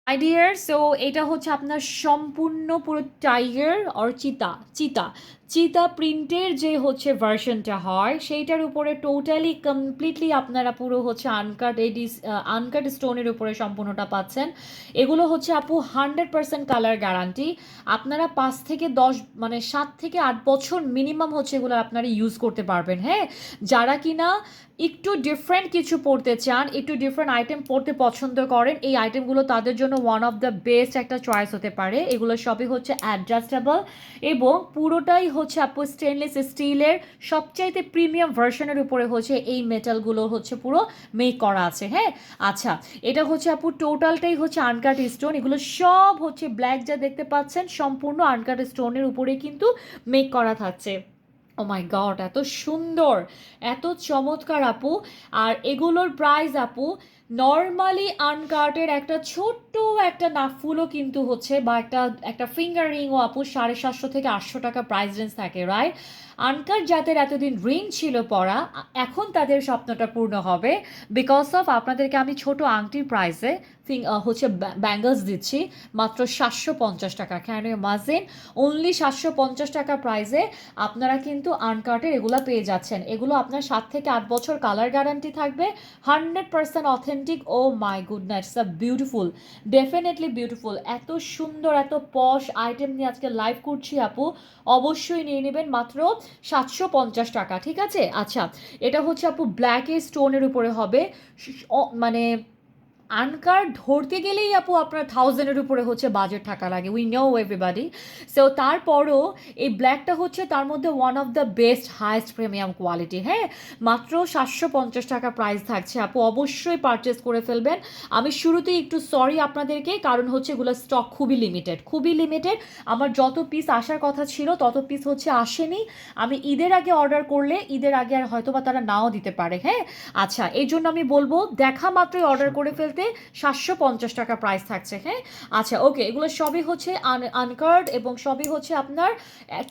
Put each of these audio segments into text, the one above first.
মাই dear, so এটা হচ্ছে আপনার সম্পূর্ণ পুরো টাইগার আর চিতা চিতা চিতা প্রিন্টের যে হচ্ছে ভার্সনটা হয় সেইটার উপরে টোটালি কমপ্লিটলি আপনারা পুরো হচ্ছে আনকাট এডিস আনকাট স্টোনের উপরে সম্পূর্ণটা পাচ্ছেন। এগুলো হচ্ছে আপু 100% কালার গ্যারান্টি। আপনারা 5 থেকে 10 মানে 7 থেকে 8 বছর মিনিমাম হচ্ছে এগুলো আপনারা ইউজ করতে পারবেন। হ্যাঁ, যারা কিনা একটু ডিফারেন্ট কিছু পড়তে চান, একটু ডিফারেন্ট আইটেম পড়তে পছন্দ করেন, এই আইটেমগুলো তাদের জন্য ওয়ান অফ দ্য বেস্ট একটা চয়েস হতে পারে। এগুলো সবই হচ্ছে অ্যাডজাস্টেবল এবং পুরোটাই হচ্ছে আপু স্টেনলেস স্টিলের সবচাইতে প্রিমিয়াম ভার্সনের উপরে হচ্ছে এই মেটালগুলো হচ্ছে পুরো মেক করা আছে। হ্যাঁ, আচ্ছা, এটা হচ্ছে আপু টোটালটাই হচ্ছে আনকাট স্টোন। এগুলো সব হচ্ছে ব্ল্যাক যা দেখতে পাচ্ছেন সম্পূর্ণ আনকাট স্টোনের উপরেই কিন্তু মেক করা থাকছে। ও মাই গড, এত সুন্দর, এত চমৎকার আপু। আর এগুলোর প্রাইস আপু নর্মালি আনকার্টের একটা ছোট্ট একটা নাকফুলও কিন্তু হচ্ছে বা একটা একটা ফিঙ্গার রিংও আপু 750 থেকে 800 টাকা প্রাইস রেঞ্জ থাকে, রাইট? আনকাট যাদের এতদিন রিং ছিল পরা, এখন তাদের স্বপ্নটা পূর্ণ হবে বিকজ অফ আপনাদেরকে আমি ছোট আংটির প্রাইসে হচ্ছে ব্যাঙ্গলস দিচ্ছি মাত্র 750 টাকা। Can you imagine? অনলি 750 টাকা প্রাইসে আপনারা কিন্তু আনকাটের এগুলো পেয়ে যাচ্ছেন। এগুলো আপনার 7 থেকে 8 বছর কালার গ্যারান্টি থাকবে, 100% authentic. Oh my goodness, beautiful, definitely beautiful. এত সুন্দর এত পশ আইটেম নিয়ে আজকে লাইভ করছি আপু, অবশ্যই নিয়ে নেবেন মাত্র 750 টাকা। ঠিক আছে, আচ্ছা, এটা হচ্ছে আপু ব্ল্যাকের স্টোনের উপরে হবে। মানে আনকার্ড ধরতে গেলেই আপু আপনার 1000-এর উপরে হচ্ছে বাজেট থাকা লাগে, উই নো এভরিবাডি। সো তারপরও এই ব্ল্যাকটা হচ্ছে তার মধ্যে one of the best highest premium quality. হ্যাঁ, মাত্র 750 টাকা প্রাইস থাকছে আপু, অবশ্যই পারচেস করে ফেলবেন। আমি শুরুতেই একটু সরি আপনাদেরকে, কারণ হচ্ছে এগুলো স্টক খুবই লিমিটেড, খুবই লিমিটেড। আমার যত পিস আসার কথা ছিল তত পিস হচ্ছে আসেনি। আমি ঈদের আগে অর্ডার করলে ঈদের আগে আর হয়তো বা তারা নাও দিতে পারে। হ্যাঁ, আচ্ছা, এই জন্য আমি বলবো দেখা মাত্রই অর্ডার করে ফেলতে, 750 টাকা প্রাইস থাকছে। হ্যাঁ, আচ্ছা, ওকে, এগুলো সবই হচ্ছে আনকার্ড এবং সবই হচ্ছে আপনার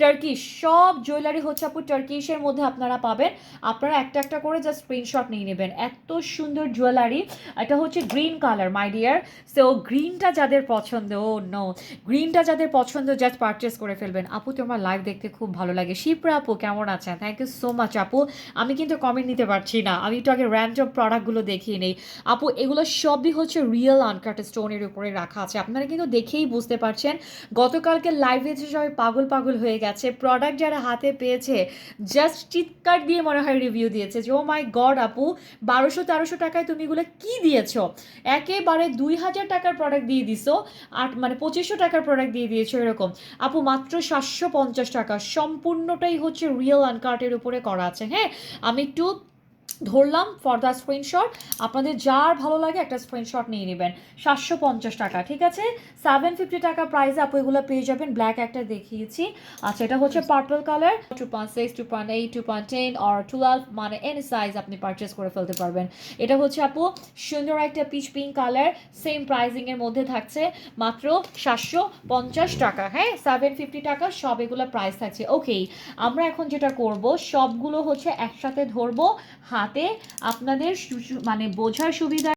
টার্কিশ। সব জুয়েলারি হচ্ছে আপু টার্কিশের মধ্যে আপনারা পাবেন। আপনারা একটা একটা করে জাস্ট স্ক্রিনশট নিয়ে নেবেন। এত সুন্দর জুয়েলারি। এটা হচ্ছে green colour my dear. So গ্রিনটা যাদের পছন্দ, ও নো, গ্রিনটা যাদের পছন্দ জাস্ট পারচেস করে ফেলবেন। আপু তোমার লাইভ দেখতে খুব ভালো লাগে। শিপ্রা আপু কেমন আছেন? থ্যাংক ইউ সো মাচ আপু। আমি কিন্তু কমেন্ট নিতে পারছি না, আমি একটু আগে র্যান্ডম প্রোডাক্টগুলো দেখিয়ে নেই। আপু এগুলো সবই হচ্ছে রিয়েল আনকাট স্টোনের উপরে রাখা আছে, আপনারা কিন্তু দেখেই বুঝতে পারছেন। গতকালকে লাইভে যে সবাই পাগল পাগল হয়ে গেছে, প্রোডাক্ট যারা হাতে পেয়েছে জাস্ট চিৎকার দিয়ে মনে হয় রিভিউ দিয়েছে যে ও মাই গড আপু, 1200-1300 টাকায় তুমি এগুলো কি দিয়েছো? একেবারে 2000 টাকার প্রোডাক্ট দিয়ে দিছো, মানে 2500 টাকার প্রোডাক্ট দিয়ে দিয়েছো এরকম। আপু মাত্র 750 টাকা, সম্পূর্ণটাই হচ্ছে রিয়েল আনকার্টের উপরে করা আছে। হ্যাঁ, আমি একটু ধরলাম ফর দ্য স্ক্রিনশট, আপনাদের যার ভালো লাগে একটা স্ক্রিনশট নিয়ে নেবেন। 750 টাকা, ঠিক আছে। 750 টাকা প্রাইসে আপু এগুলো পেয়ে যাবেন। ব্ল্যাক একটা দেখিয়েছি, আচ্ছা, এটা হচ্ছে পার্পল কালার। 2.6, 2.8, 2.10 আর 12, মানে এনি সাইজ আপনি পারচেস করে ফেলতে পারবেন। এটা হচ্ছে আপু সুন্দর একটা পিচ পিঙ্ক কালার, সেম প্রাইজিংয়ের মধ্যে থাকছে মাত্র 750 টাকা। হ্যাঁ, 750 টাকা সব এগুলো প্রাইস থাকছে। ওকে, আমরা এখন যেটা করব সবগুলো হচ্ছে একসাথে ধরবো হাতে, আপনাদের মানে বোঝার সুবিধা